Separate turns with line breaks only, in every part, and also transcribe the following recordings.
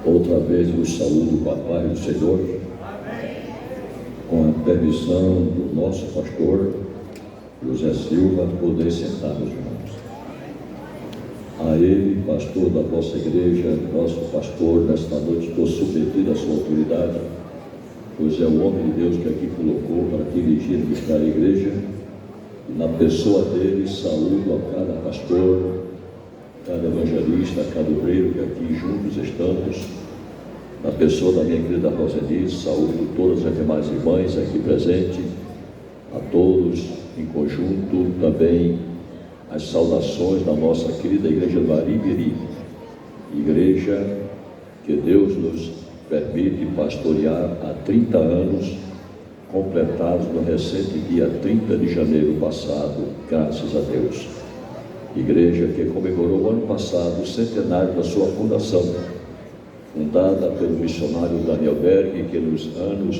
Outra vez vos saúdo com a paz do Senhor, com a permissão do nosso pastor José Silva, poder sentar, meus irmãos. A ele, pastor da vossa igreja, nosso pastor, nesta noite estou submetido à sua autoridade, pois é o homem de Deus que aqui colocou para dirigir e ministrar a igreja. E na pessoa dele, saúdo a cada pastor, cada evangelista, cada obreiro que aqui juntos estamos. Na pessoa da minha querida Roseli, saúdo todas as demais irmãs aqui presentes, a todos em conjunto, também as saudações da nossa querida igreja do Aribiri, igreja que Deus nos permite pastorear há 30 anos, completados no recente dia 30 de janeiro passado, graças a Deus. Igreja que comemorou o ano passado o centenário da sua fundação, fundada pelo missionário Daniel Berg, que nos anos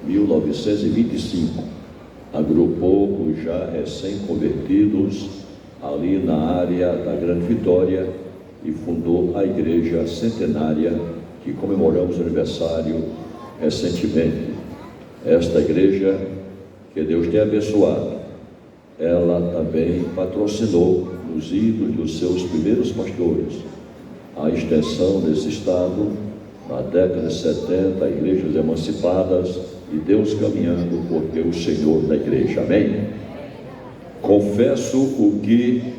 1925, agrupou os já recém-convertidos ali na área da Grande Vitória e fundou a igreja centenária que comemoramos o aniversário recentemente. Esta igreja que Deus tem abençoado, ela também patrocinou nos idos dos seus primeiros pastores a extensão desse estado na década de 70, igrejas emancipadas e Deus caminhando porque o Senhor da igreja, amém? Confesso o que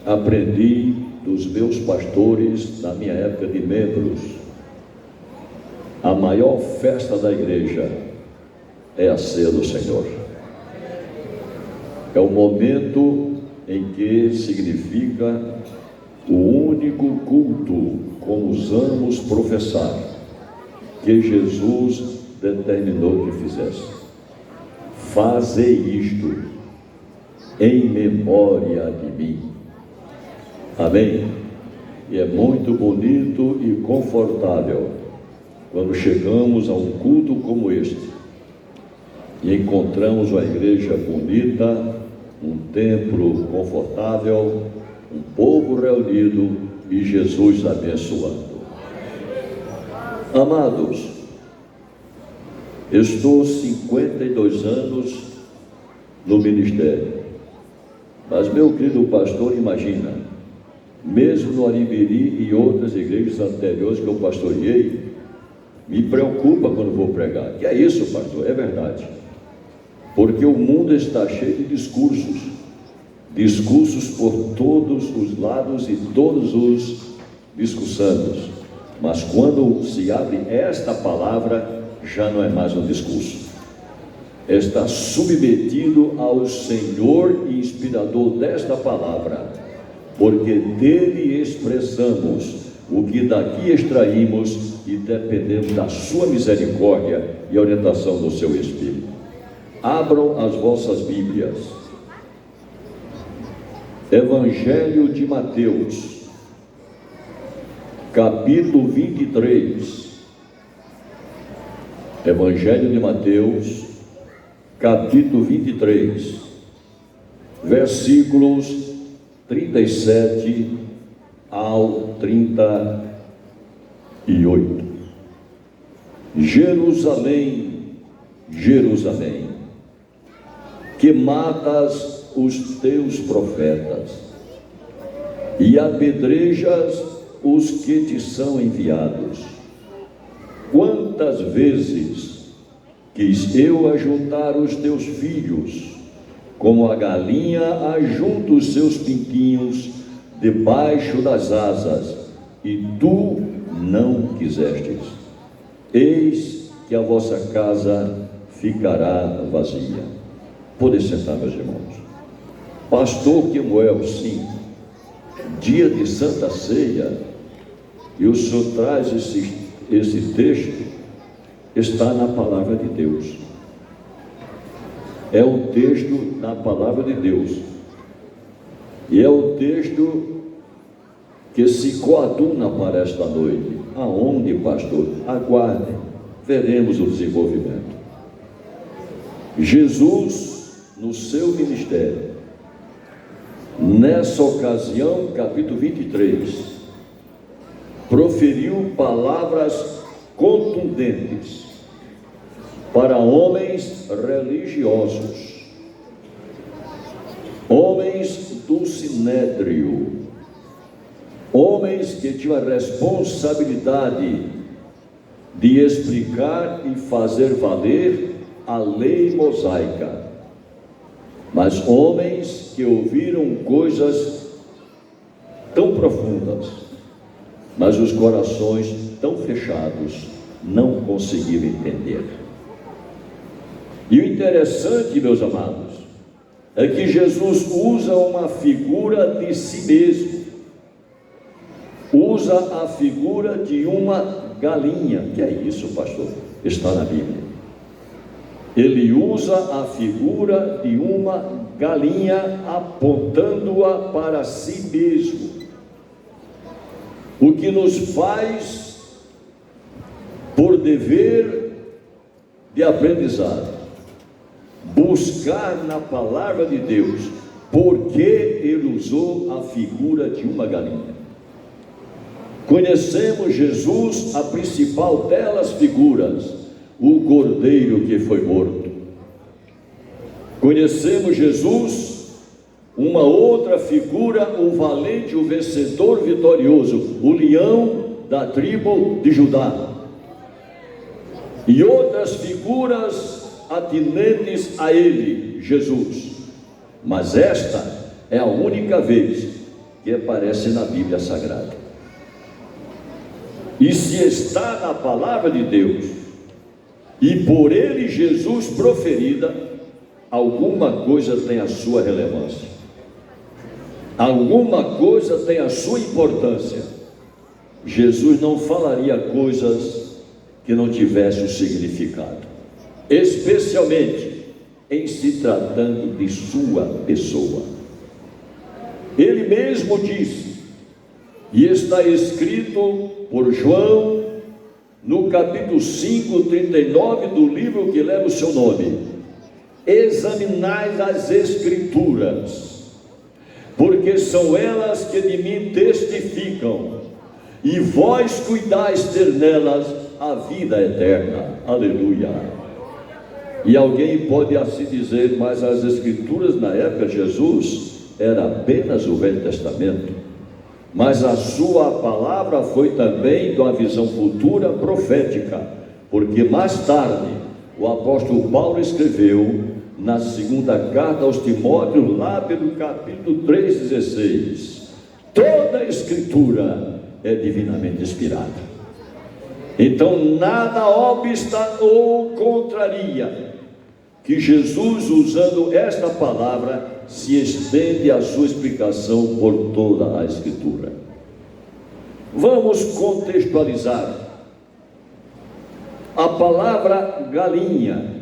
aprendi dos meus pastores na minha época de membros. A maior festa da igreja é a ceia do Senhor. É o momento em que significa o único culto, como usamos professar, que Jesus determinou que fizesse. Fazei isto em memória de mim. Amém? E é muito bonito e confortável quando chegamos a um culto como este e encontramos uma igreja bonita, um templo confortável, um povo reunido e Jesus abençoando. Amados, estou 52 anos no ministério, mas meu querido pastor, imagina, mesmo no Aribiri e outras igrejas anteriores que eu pastoreei, me preocupa quando vou pregar. Que é isso, pastor? É verdade, porque o mundo está cheio de discursos por todos os lados e todos os discursandos, mas quando se abre esta palavra, já não é mais um discurso, está submetido ao Senhor e inspirador desta palavra, porque dele expressamos o que daqui extraímos e dependemos da sua misericórdia e orientação do seu Espírito. Abram as vossas Bíblias. Evangelho de Mateus, capítulo 23. Evangelho de Mateus, capítulo 23, versículos 37 ao 38. Jerusalém, Jerusalém, que matas os teus profetas e apedrejas os que te são enviados. Quantas vezes quis eu ajuntar os teus filhos, como a galinha ajunta os seus pintinhos debaixo das asas, e tu não quisestes. Eis que a vossa casa ficará vazia. Pode sentar, meus irmãos. Pastor Quemuel, sim, dia de Santa Ceia, e o senhor traz esse texto, está na palavra de Deus. É o texto da palavra de Deus, e é o texto que se coaduna para esta noite. Aonde, pastor? Aguardem, veremos o desenvolvimento. Jesus, no seu ministério, nessa ocasião, capítulo 23, proferiu palavras contundentes para homens religiosos, homens do sinédrio, homens que tinham a responsabilidade de explicar e fazer valer a lei mosaica, mas homens que ouviram coisas tão profundas, mas os corações tão fechados não conseguiram entender. E o interessante, meus amados, é que Jesus usa uma figura de si mesmo, usa a figura de uma galinha. Que é isso, pastor? Está na Bíblia. Ele usa a figura de uma galinha, apontando-a para si mesmo, o que nos faz, por dever de aprendizado, buscar na palavra de Deus porque ele usou a figura de uma galinha. Conhecemos Jesus, a principal delas figuras, o cordeiro que foi morto. Conhecemos Jesus, uma outra figura, o valente, o vencedor vitorioso, o leão da tribo de Judá. E outras figuras atinentes a ele, Jesus. Mas esta é a única vez que aparece na Bíblia Sagrada. E se está na palavra de Deus, e por ele Jesus proferida, alguma coisa tem a sua relevância, alguma coisa tem a sua importância. Jesus não falaria coisas que não tivessem o significado, especialmente em se tratando de sua pessoa. Ele mesmo disse, e está escrito por João, no capítulo 5, 39 do livro que leva o seu nome: examinai as Escrituras, porque são elas que de mim testificam, e vós cuidais ter nelas a vida eterna. Aleluia. E alguém pode assim dizer, mas as Escrituras na época de Jesus era apenas o Velho Testamento. Mas a sua palavra foi também de uma visão futura profética, porque mais tarde o apóstolo Paulo escreveu na segunda carta aos Timóteos, lá pelo capítulo 3,16: toda a Escritura é divinamente inspirada. Então nada obsta ou contraria que Jesus, usando esta palavra, se estende a sua explicação por toda a Escritura. Vamos contextualizar. A palavra galinha,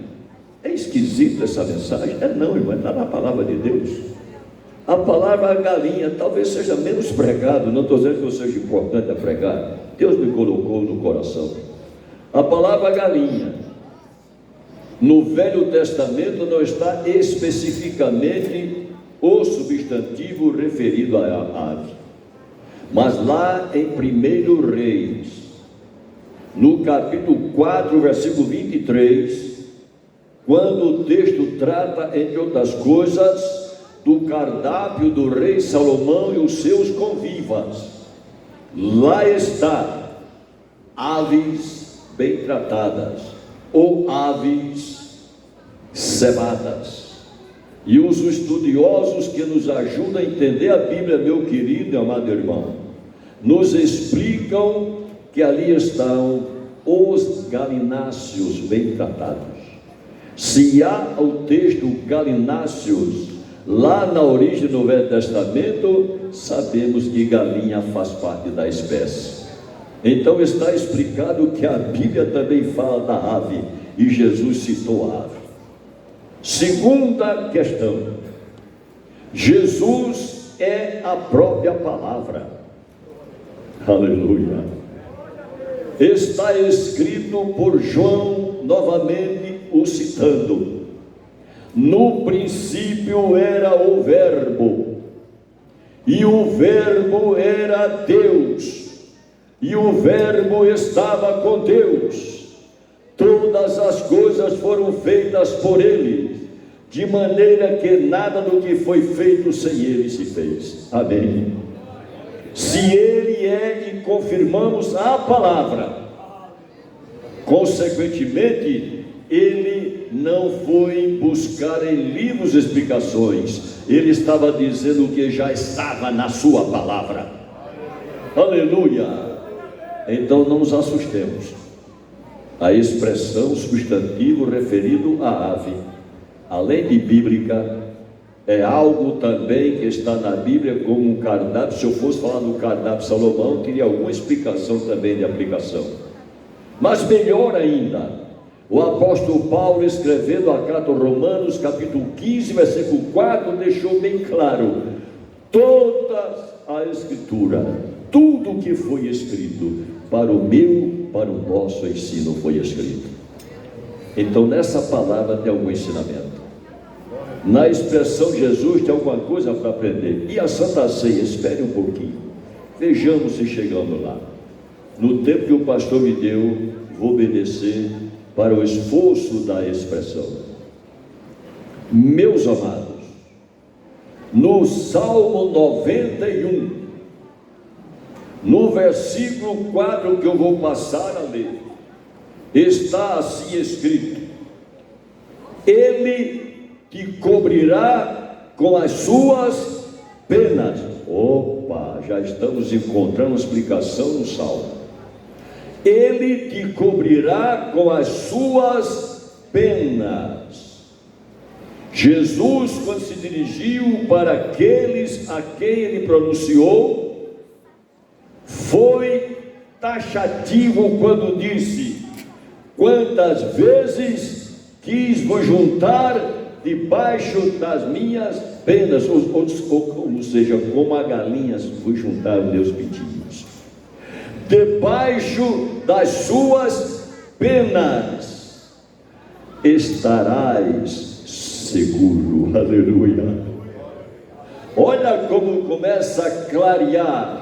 é esquisita essa mensagem? Não, irmão, está na palavra de Deus. A palavra galinha talvez seja menos pregado, não estou dizendo que não seja importante a pregar, Deus me colocou no coração. A palavra galinha no Velho Testamento não está especificamente o substantivo referido à ave, mas lá em 1 Reis, no capítulo 4, versículo 23, quando o texto trata, entre outras coisas, do cardápio do rei Salomão e os seus convivas, lá está aves bem tratadas, ou aves cebadas. E os estudiosos que nos ajudam a entender a Bíblia, meu querido e amado irmão, nos explicam que ali estão os galináceos bem tratados. Se há o texto galináceos lá na origem do Velho Testamento, sabemos que galinha faz parte da espécie. Então está explicado que a Bíblia também fala da ave, e Jesus citou a ave. Segunda questão: Jesus é a própria palavra. Aleluia. Está escrito por João, novamente o citando: no princípio era o Verbo, e o Verbo era Deus, e o Verbo estava com Deus. Todas as coisas foram feitas por ele, de maneira que nada do que foi feito sem ele se fez. Amém. Se ele é, e confirmamos a palavra, consequentemente, ele não foi buscar em livros explicações, ele estava dizendo o que já estava na sua palavra. Aleluia! Então não nos assustemos. A expressão substantivo referido à ave, além de bíblica, é algo também que está na Bíblia como um cardápio. Se eu fosse falar do cardápio Salomão, teria alguma explicação também de aplicação. Mas melhor ainda, o apóstolo Paulo, escrevendo a carta aos Romanos, capítulo 15, versículo 4, deixou bem claro: toda a Escritura, tudo que foi escrito, para o meu, para o nosso ensino foi escrito. Então nessa palavra tem algum ensinamento. Na expressão Jesus tem alguma coisa para aprender. E a Santa Ceia, espere um pouquinho, vejamos se chegamos lá. No tempo que o pastor me deu, vou obedecer para o esforço da expressão. Meus amados, no Salmo 91, no versículo 4 que eu vou passar a ler, está assim escrito: ele te cobrirá com as suas penas. Opa, já estamos encontrando explicação no Salmo. Ele te cobrirá com as suas penas. Jesus, quando se dirigiu para aqueles a quem ele pronunciou, foi taxativo quando disse: quantas vezes quis vos juntar debaixo das minhas penas, ou seja, como a galinhas vos juntaram meus pintinhos, debaixo das suas penas estarás seguro. Aleluia. Olha como começa a clarear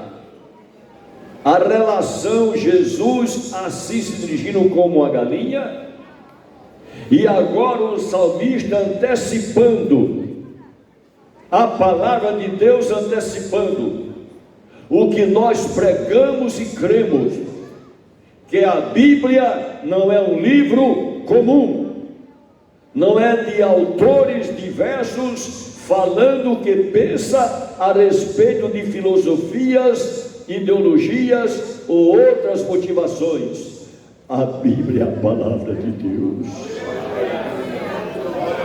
a relação, Jesus assim se dirigindo como a galinha, e agora o salmista antecipando a palavra de Deus, antecipando o que nós pregamos e cremos, que a Bíblia não é um livro comum, não é de autores diversos falando o que pensa a respeito de filosofias, ideologias ou outras motivações. A Bíblia é a palavra de Deus.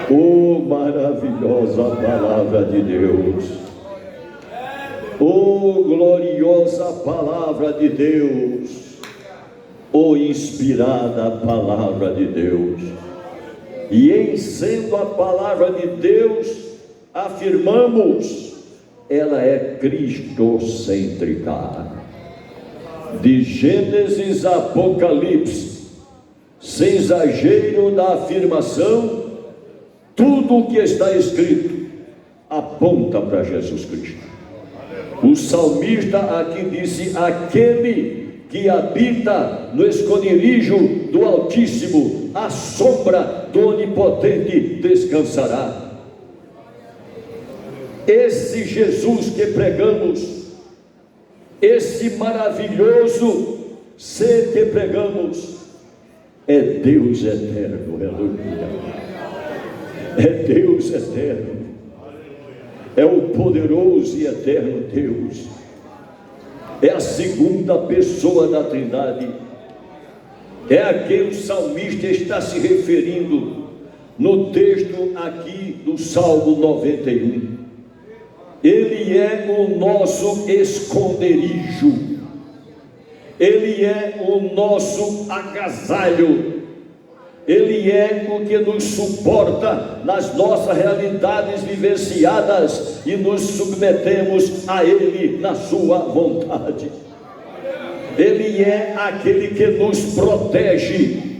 Oh, maravilhosa palavra de Deus! Oh, gloriosa palavra de Deus! Oh, inspirada palavra de Deus! E em sendo a palavra de Deus, afirmamos, ela é cristocêntrica. De Gênesis a Apocalipse, sem exagero da afirmação, tudo o que está escrito aponta para Jesus Cristo. O salmista aqui disse: aquele que habita no esconderijo do Altíssimo, à sombra do Onipotente descansará. Esse Jesus que pregamos, esse maravilhoso ser que pregamos, é Deus eterno. Aleluia. É Deus eterno, é o poderoso e eterno Deus, é a segunda pessoa da Trindade, é a quem o salmista está se referindo no texto aqui do Salmo 91. Ele é o nosso esconderijo, ele é o nosso agasalho, ele é o que nos suporta nas nossas realidades vivenciadas e nos submetemos a ele na sua vontade. Ele é aquele que nos protege,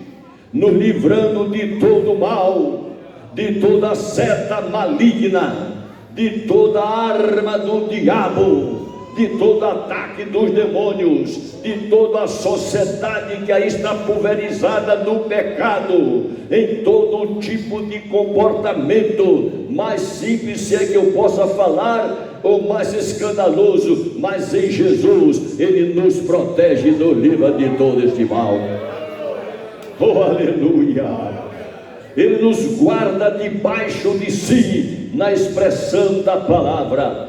nos livrando de todo mal, de toda seta maligna, de toda arma do diabo, de todo ataque dos demônios, de toda a sociedade que aí está pulverizada no pecado, em todo tipo de comportamento, mais simples se é que eu possa falar, ou mais escandaloso, mas em Jesus Ele nos protege e nos livra de todo este mal. Oh, aleluia! Ele nos guarda debaixo de si, na expressão da palavra.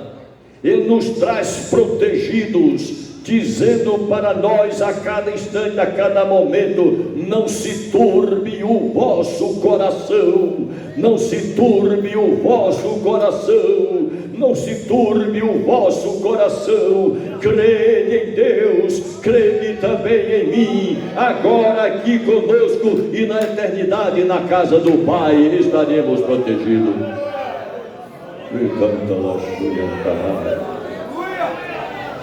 Ele nos traz protegidos, dizendo para nós a cada instante, a cada momento: não se turbe o vosso coração, não se turbe o vosso coração, não se turbe o vosso coração. Crede em Deus, crede também em mim. Agora aqui conosco e na eternidade, na casa do Pai, estaremos protegidos.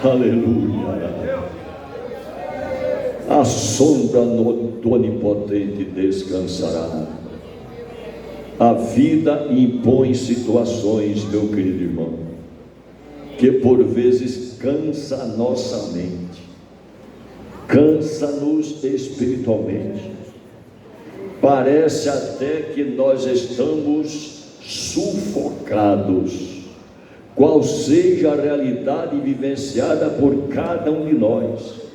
Aleluia. A sombra do Onipotente descansará. A vida impõe situações, meu querido irmão, que por vezes cansa a nossa mente, cansa-nos espiritualmente. Parece até que nós estamos sufocados, qual seja a realidade vivenciada por cada um de nós.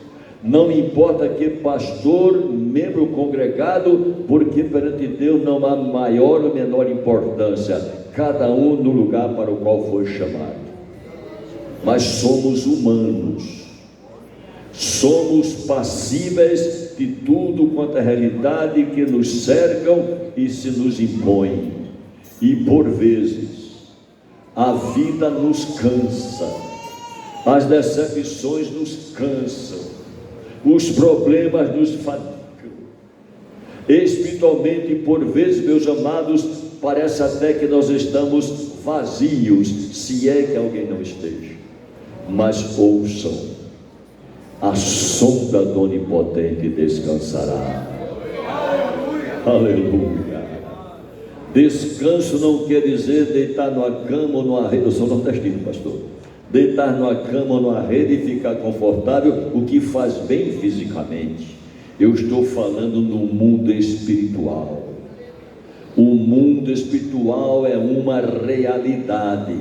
Não importa que pastor, membro congregado, porque perante Deus não há maior ou menor importância, cada um no lugar para o qual foi chamado. Mas somos humanos, somos passíveis de tudo quanto é realidade que nos cercam e se nos impõe. E por vezes a vida nos cansa, as decepções nos cansam, os problemas nos fatigam. Espiritualmente, por vezes, meus amados, parece até que nós estamos vazios, se é que alguém não esteja. Mas ouçam, a sombra do Onipotente descansará. Aleluia. Descanso não quer dizer deitar numa cama ou numa rede. Eu sou nordestino, pastor. Deitar numa cama ou numa rede e ficar confortável, o que faz bem fisicamente. Eu estou falando no mundo espiritual. O mundo espiritual é uma realidade.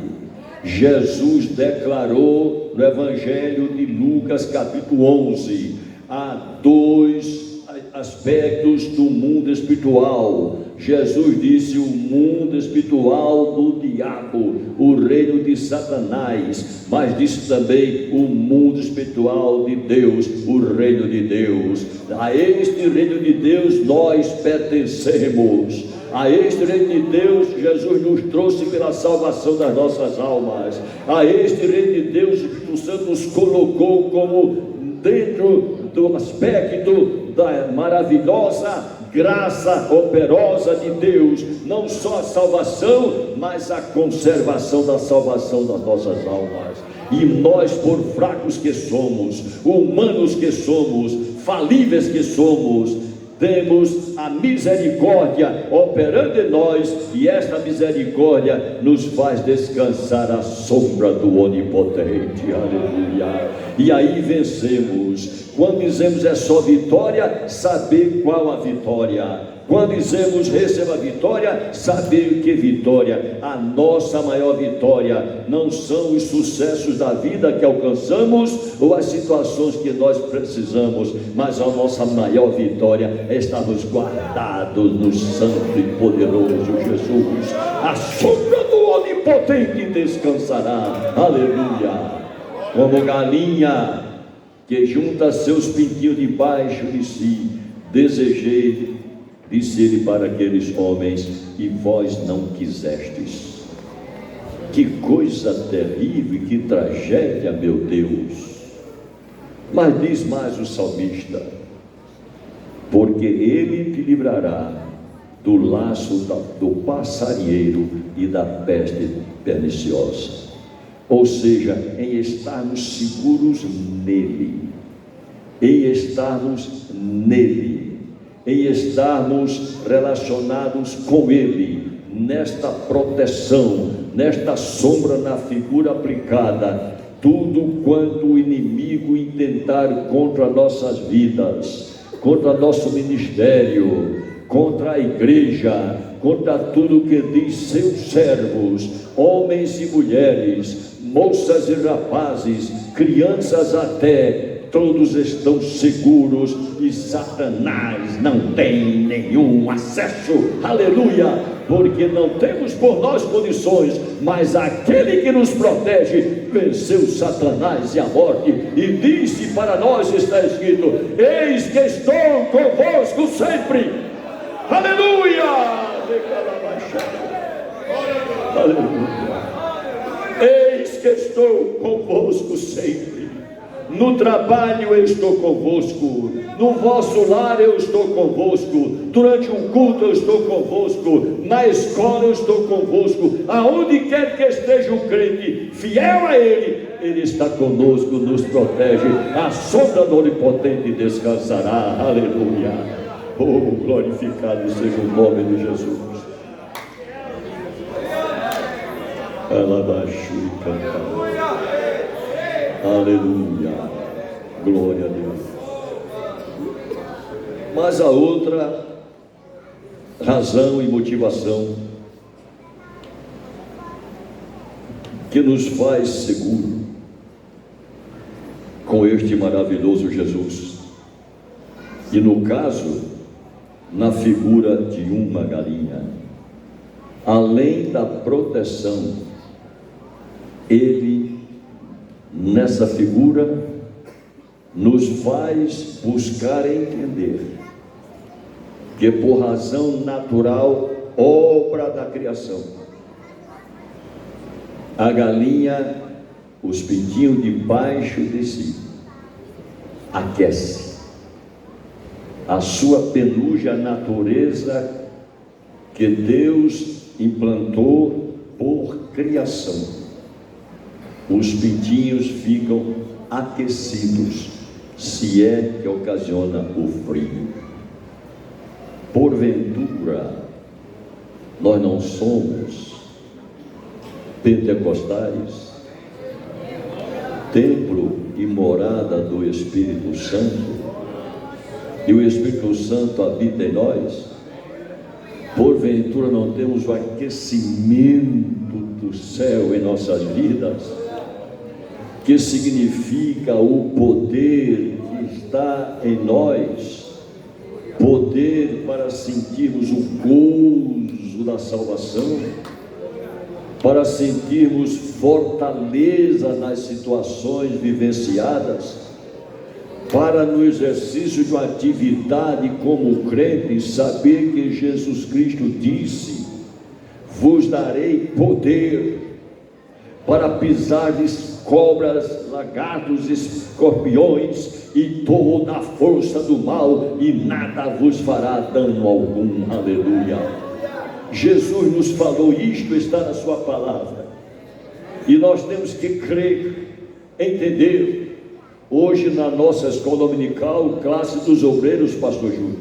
Jesus declarou no Evangelho de Lucas, capítulo 11, há dois aspectos do mundo espiritual. Jesus disse: o mundo espiritual do diabo, o reino de Satanás, mas disse também o mundo espiritual de Deus, o reino de Deus. A este reino de Deus nós pertencemos. A este reino de Deus Jesus nos trouxe pela salvação das nossas almas. A este reino de Deus o Espírito Santo nos colocou como dentro do aspecto da maravilhosa graça operosa de Deus, não só a salvação, mas a conservação da salvação das nossas almas. E nós, por fracos que somos, humanos que somos, falíveis que somos, temos a misericórdia operando em nós, e esta misericórdia nos faz descansar à sombra do Onipotente. Aleluia. E aí vencemos. Quando dizemos é só vitória, saber qual a vitória. Quando dizemos receba a vitória, saber que vitória. A nossa maior vitória não são os sucessos da vida que alcançamos ou as situações que nós precisamos, mas a nossa maior vitória é estarmos guardados no santo e poderoso Jesus. A sombra do Onipotente descansará. Aleluia. Como galinha que junta seus pintinhos debaixo de si, desejei, disse ele para aqueles homens, e vós não quisestes. Que coisa terrível, que tragédia, meu Deus. Mas diz mais o salmista: porque ele te livrará do laço do passarinheiro e da peste perniciosa. Ou seja, em estarmos seguros nele, em estarmos nele, em estarmos relacionados com ele, nesta proteção, nesta sombra na figura aplicada, tudo quanto o inimigo intentar contra nossas vidas, contra nosso ministério, contra a igreja, contra tudo que diz seus servos, homens e mulheres, moças e rapazes, crianças até, todos estão seguros e Satanás não tem nenhum acesso, aleluia, porque não temos por nós condições, mas aquele que nos protege venceu Satanás e a morte, e disse para nós, está escrito: eis que estou convosco sempre, aleluia, aleluia, eis que estou convosco sempre. No trabalho eu estou convosco, no vosso lar eu estou convosco, durante um culto eu estou convosco, na escola eu estou convosco, aonde quer que esteja o crente, fiel a Ele, Ele está conosco, nos protege, a sombra do Onipotente descansará, aleluia. Oh, glorificado seja o nome de Jesus. Alabaxu e cantado. Aleluia, glória a Deus. Mas a outra razão e motivação que nos faz seguro com este maravilhoso Jesus, e no caso, na figura de uma galinha, além da proteção, Ele nessa figura nos faz buscar entender que por razão natural, obra da criação, a galinha, os pintinhos debaixo de si, aquece a sua penugem, a natureza que Deus implantou por criação. Os pintinhos ficam aquecidos, se é que ocasiona o frio. Porventura, nós não somos pentecostais, templo e morada do Espírito Santo, e o Espírito Santo habita em nós? Porventura não temos o aquecimento do céu em nossas vidas, que significa o poder que está em nós, poder para sentirmos o gozo da salvação, para sentirmos fortaleza nas situações vivenciadas, para no exercício de uma atividade como crente, saber que Jesus Cristo disse: vos darei poder para pisardes cobras, lagartos, escorpiões e toda a força do mal, e nada vos fará dano algum, aleluia. Jesus nos falou, isto está na sua palavra, e nós temos que crer, entender. Hoje na nossa escola dominical, classe dos obreiros, pastor Júlio,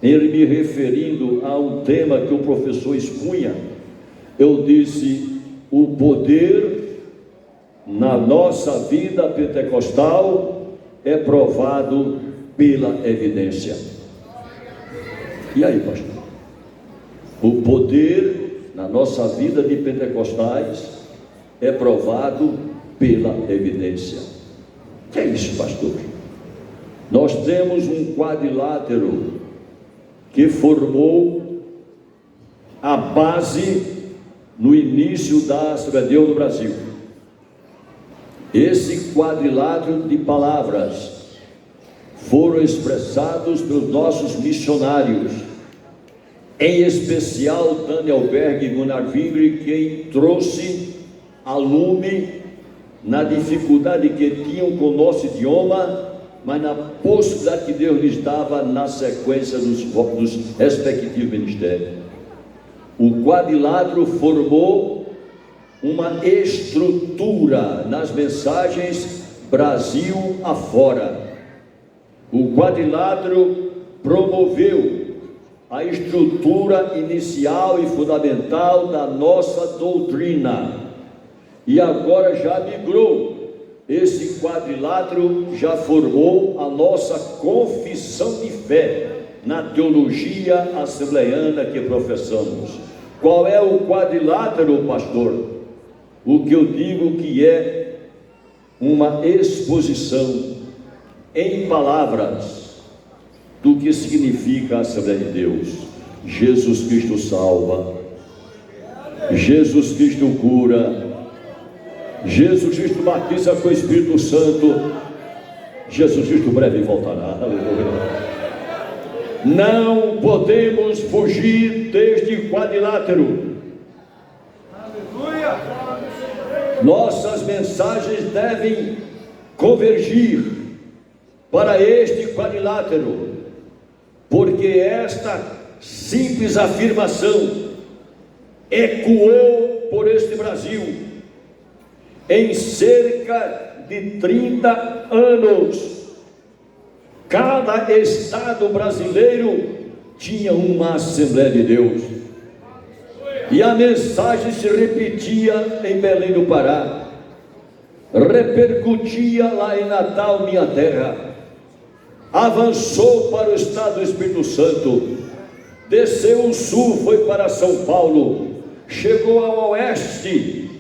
ele me referindo a um tema que o professor expunha, eu disse: o poder na nossa vida pentecostal é provado pela evidência. E aí, pastor? O poder na nossa vida de pentecostais é provado pela evidência. O que é isso, pastor? Nós temos um quadrilátero que formou a base no início da rebelião do Brasil. Esse quadrilátero de palavras foram expressados pelos nossos missionários, em especial Daniel Berg e Gunnar Wingre, quem trouxe a lume na dificuldade que tinham com o nosso idioma, mas na possibilidade que Deus lhes dava na sequência dos respectivos ministérios. O quadrilátero formou uma estrutura nas mensagens Brasil afora. O quadrilátero promoveu a estrutura inicial e fundamental da nossa doutrina, e agora já migrou esse quadrilátero já formou a nossa confissão de fé na teologia assembleiana que professamos. Qual é o quadrilátero, pastor? O que eu digo que é uma exposição em palavras do que significa a Assembleia de Deus. Jesus Cristo salva, Jesus Cristo cura, Jesus Cristo batiza com o Espírito Santo, Jesus Cristo breve voltará. Aleluia. Não podemos fugir deste quadrilátero. Aleluia. Nossas mensagens devem convergir para este quadrilátero, porque esta simples afirmação ecoou por este Brasil em cerca de 30 anos. Cada estado brasileiro tinha uma Assembleia de Deus, e a mensagem se repetia em Belém do Pará, repercutia lá em Natal, minha terra, avançou para o estado do Espírito Santo, desceu o sul, foi para São Paulo, chegou ao oeste,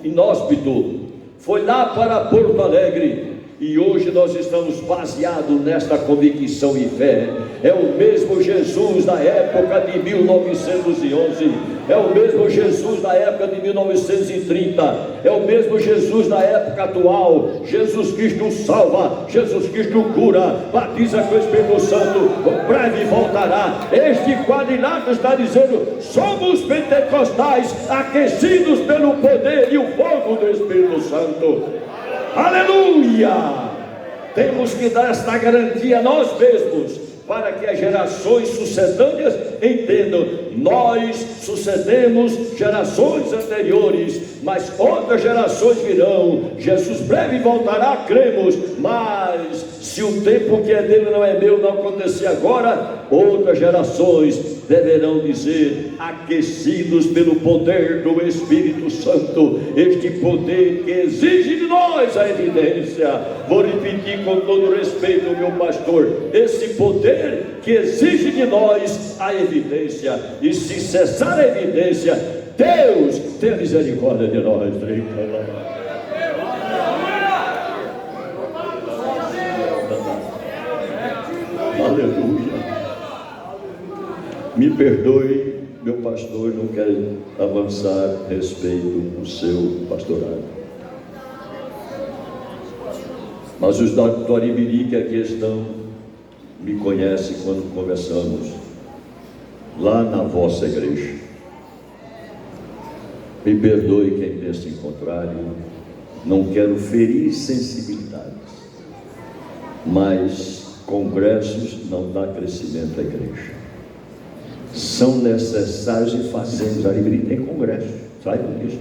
inóspito, foi lá para Porto Alegre. E hoje nós estamos baseados nesta convicção e fé. É o mesmo Jesus da época de 1911, é o mesmo Jesus da época de 1930, é o mesmo Jesus da época atual. Jesus Cristo salva, Jesus Cristo cura, batiza com o Espírito Santo, breve voltará. Este quadrilátero está dizendo: somos pentecostais, aquecidos pelo poder e o fogo do Espírito Santo. Aleluia! Temos que dar esta garantia a nós mesmos, para que as gerações sucedâneas entendam. Nós sucedemos gerações anteriores, mas outras gerações virão. Jesus breve voltará, cremos, mas se o tempo que é dele não é meu, não acontecer agora, outras gerações deverão dizer: aquecidos pelo poder do Espírito Santo, este poder que exige de nós a evidência. Vou repetir com todo respeito, meu pastor: esse poder que exige de nós a evidência, e se cessar a evidência, Deus tenha misericórdia de nós. Aleluia. Me perdoe, meu pastor, não quero avançar a respeito do seu pastorado, mas os da Toribiri que aqui estão me conhecem quando conversamos lá na vossa igreja. Me perdoe quem pensa em contrário, não quero ferir sensibilidades, mas congressos não dá crescimento à igreja. São necessários e fazemos. A Ibiri tem congresso, saibam disso.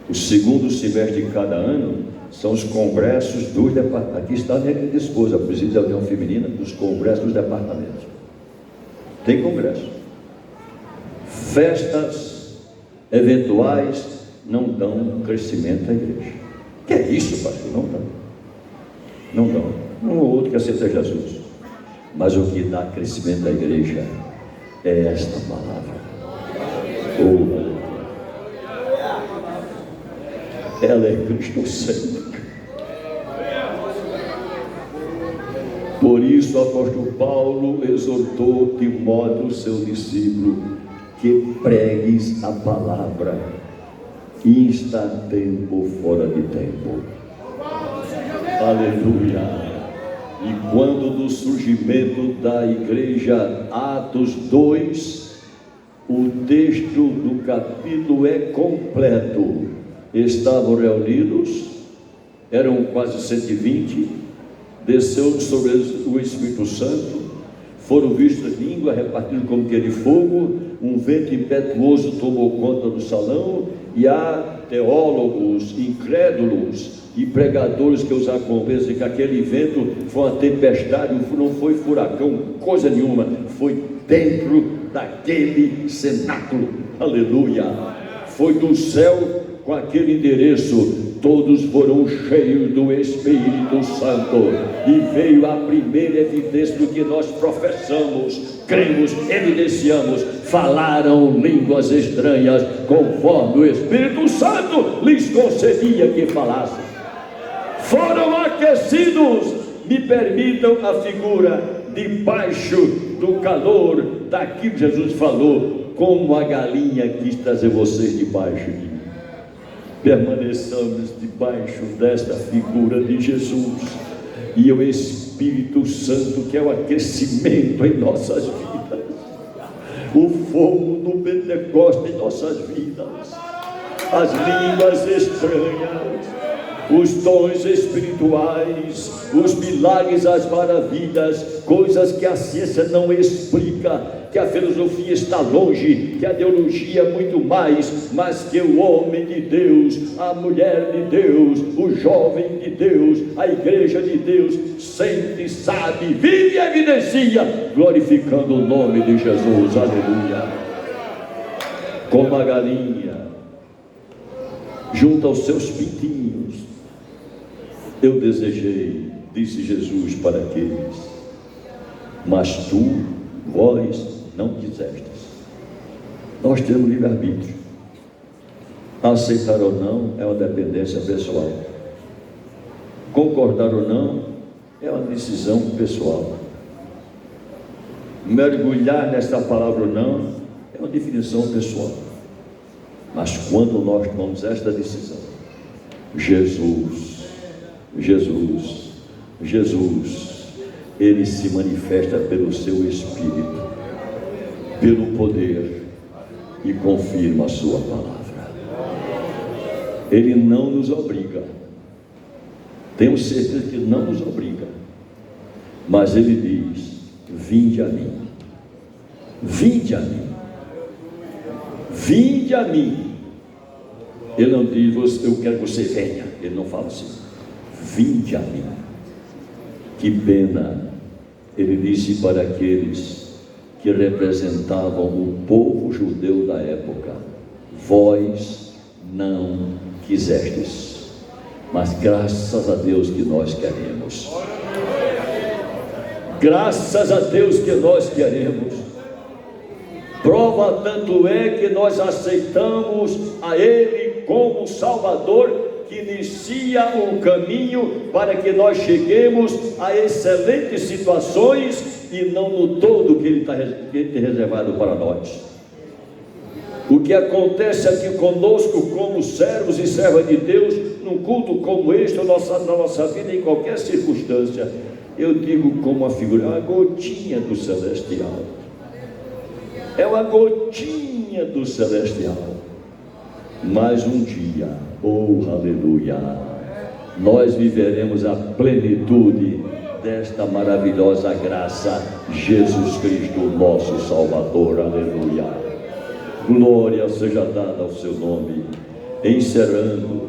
O segundo semestre de cada ano são os congressos dos departamentos. Aqui está a minha querida esposa, a presidente da União Feminina, dos congressos dos departamentos. Tem congresso. Festas eventuais não dão crescimento à igreja. Que é isso, pastor? Não dão. Não dão. Um ou outro que aceita Jesus. Mas o que dá crescimento à igreja é esta palavra. Ela é cristocêntrica. Por isso o apóstolo Paulo exortou Timóteo, seu discípulo, que pregues a palavra, insta a tempo ou fora de tempo. Aleluia. E quando do surgimento da igreja, Atos 2, o texto do capítulo é completo. Estavam reunidos, eram quase 120, desceu sobre eles o Espírito Santo, foram vistas línguas repartidas como que de fogo, um vento impetuoso tomou conta do salão, e há teólogos incrédulos e pregadores que os acompanham, que aquele vento foi uma tempestade, não foi furacão, coisa nenhuma, foi dentro daquele cenáculo. Aleluia! Foi do céu com aquele endereço: todos foram cheios do Espírito Santo, e veio a primeira evidência do que nós professamos, cremos, evidenciamos: falaram línguas estranhas, conforme o Espírito Santo lhes concedia que falassem. Foram aquecidos, me permitam a figura, debaixo do calor daquilo que Jesus falou: como a galinha quis trazer vocês debaixo de mim. Permaneçamos debaixo desta figura de Jesus, e o Espírito Santo, que é o aquecimento em nossas vidas, o fogo do Pentecostes em nossas vidas, as línguas estranhas, os dons espirituais, os milagres, as maravilhas, coisas que a ciência não explica, que a filosofia está longe, que a teologia muito mais, mas que o homem de Deus, a mulher de Deus, o jovem de Deus, a igreja de Deus sente, sabe, vive e evidencia, glorificando o nome de Jesus. Aleluia. Como a galinha junto aos seus pintinhos, eu desejei, disse Jesus para aqueles, mas vós não quisestes. Nós temos livre-arbítrio. Aceitar ou não é uma dependência pessoal. Concordar ou não é uma decisão pessoal. Mergulhar nesta palavra ou não é uma definição pessoal. Mas quando nós tomamos esta decisão, Jesus, Ele se manifesta pelo seu Espírito, pelo poder, e confirma a sua palavra. Ele não nos obriga, tenho certeza que não nos obriga, mas Ele diz: vinde a mim, vinde a mim, vinde a mim. Ele não diz: eu quero que você venha. Ele não fala assim: vinde a mim. Que pena, ele disse para aqueles que representavam o povo judeu da época: vós não quisestes, mas graças a Deus que nós queremos. Graças a Deus que nós queremos. Prova tanto é que nós aceitamos a Ele como Salvador, que inicia um caminho para que nós cheguemos a excelentes situações, e não no todo que Ele tem reservado para nós. O que acontece aqui conosco como servos e servas de Deus, num culto como este, na nossa vida, em qualquer circunstância, eu digo como uma figura, é uma gotinha do celestial. É uma gotinha do celestial. Mas um dia, oh aleluia, nós viveremos a plenitude desta maravilhosa graça, Jesus Cristo, nosso Salvador. Aleluia. Glória seja dada ao seu nome. Encerrando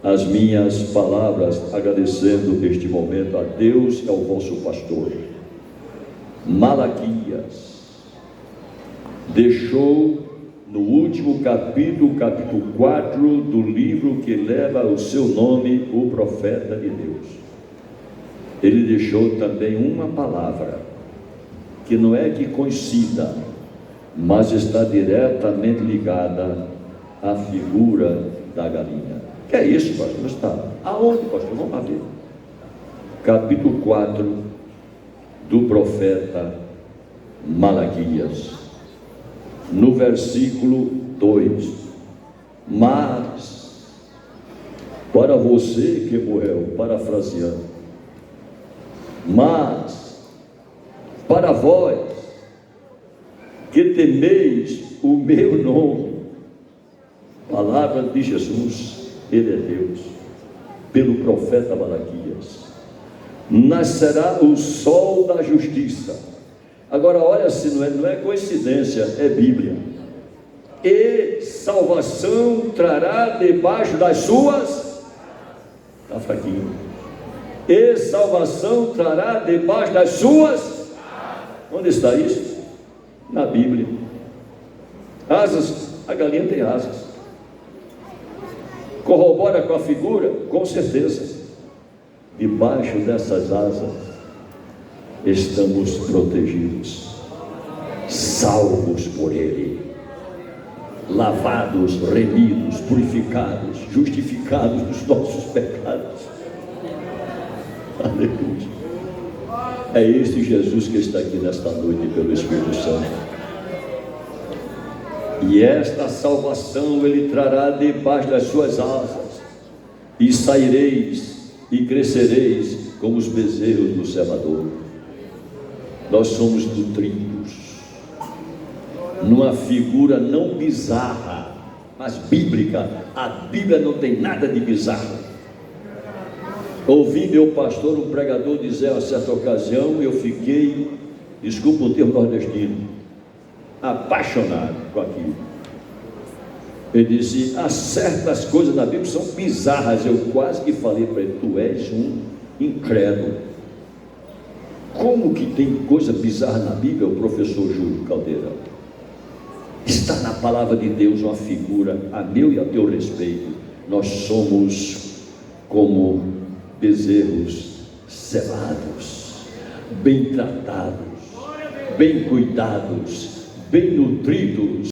as minhas palavras, agradecendo este momento a Deus, que é o vosso pastor. Malaquias deixou no último capítulo 4 do livro que leva o seu nome, o profeta de Deus. Ele deixou também uma palavra que não é que coincida, mas está diretamente ligada à figura da galinha. Que é isso, pastor? Está aonde, pastor? Vamos lá ver. Capítulo 4 do profeta Malaquias, no versículo 2: mas para você que morreu, parafraseando, mas para vós que temeis o meu nome, palavra de Jesus, Ele é Deus, pelo profeta Malaquias, nascerá o sol da justiça. Agora olha, se não é coincidência, é Bíblia. E salvação trará debaixo das suas, está fraquinho, e salvação trará debaixo das suas, onde está isso? Na Bíblia. Asas, a galinha tem asas. Corrobora com a figura? Com certeza. Debaixo dessas asas estamos protegidos, salvos por Ele, lavados, remidos, purificados, justificados dos nossos pecados. Aleluia. É este Jesus que está aqui nesta noite pelo Espírito Santo. E esta salvação Ele trará debaixo das suas asas, e saireis e crescereis como os bezerros do cevador. Nós somos nutridos numa figura não bizarra, mas bíblica. A Bíblia não tem nada de bizarro. Ouvi meu pastor, um pregador, dizer a certa ocasião, eu fiquei, desculpa o termo nordestino, apaixonado com aquilo. Ele disse: há certas coisas na Bíblia que são bizarras. Eu quase que falei para ele: tu és um incrédulo. Como que tem coisa bizarra na Bíblia? O professor Júlio Caldeirão. Está na palavra de Deus uma figura a meu e a teu respeito. Nós somos como bezerros cevados, bem tratados, bem cuidados, bem nutridos.